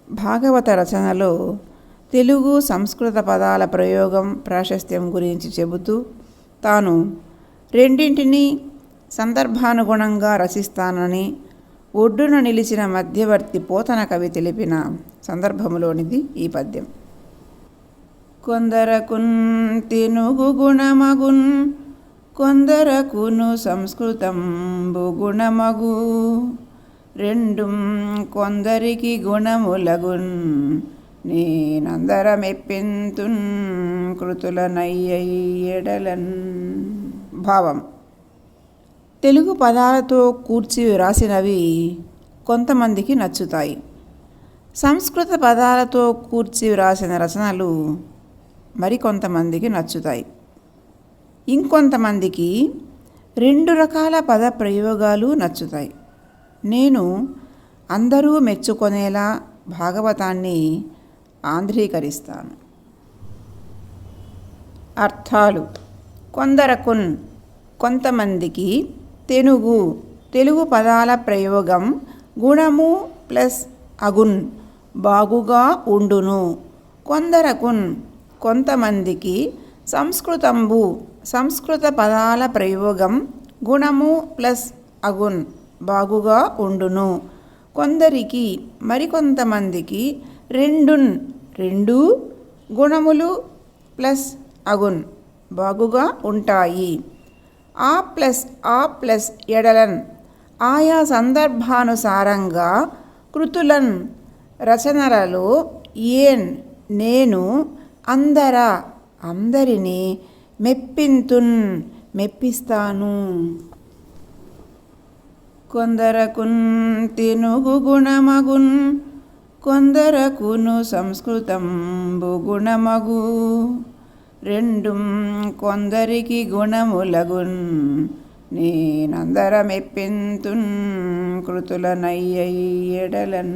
భాగవత రచనలో తెలుగు సంస్కృత పదాల ప్రయోగం ప్రాశస్త్యం గురించి చెబుతూ తాను రెండింటినీ సందర్భానుగుణంగా రచిస్తానని ఒడ్డున నిలిచిన మధ్యవర్తి పోతన కవి తెలిపిన సందర్భములోనిది ఈ పద్యం. కొందరకున్ తెనుగు గుణమగున్ కొందరకును సంస్కృతంబు గుణమగు రెండుం కొందరికి గుణములగున్ నేనందరమెప్పింతున్ కృతులనయ్యెడలన్. భావం: తెలుగు పదాలతో కూర్చి వ్రాసినవి కొంతమందికి నచ్చుతాయి. సంస్కృత పదాలతో కూర్చి వ్రాసిన రచనలు మరికొంతమందికి నచ్చుతాయి. ఇంకొంతమందికి రెండు రకాల పద ప్రయోగాలు నచ్చుతాయి. నేను అందరూ మెచ్చుకొనేలా భాగవతాన్ని ఆంధ్రీకరిస్తాను. అర్థాలు: కొందరకున్ కొంతమందికి, తెలుగు పదాల ప్రయోగం గుణము ప్లస్ అగున్ బాగుగా ఉండును. కొందరకున్ కొంతమందికి సంస్కృత పదాల ప్రయోగం గుణము ప్లస్ అగున్ బాగుగా ఉండును. కొందరికి మరికొంతమందికి రెండు గుణములు ప్లస్ అగున్ బాగుగా ఉంటాయి. ఆ ప్లస్ ఎడలన్ ఆయా సందర్భానుసారంగా కృతులన్ రచనలలో ఏన్ నేను అందరినీ మెప్పింతున్ మెప్పిస్తాను. కొందరకున్ తెనుగు గుణమగున్ కొందరకును సంస్కృతంబు గుణమగు రెండుం కొందరికి గుణములగున్ నేనందరమెప్పింతున్ కృతులనయ్యెడలన్.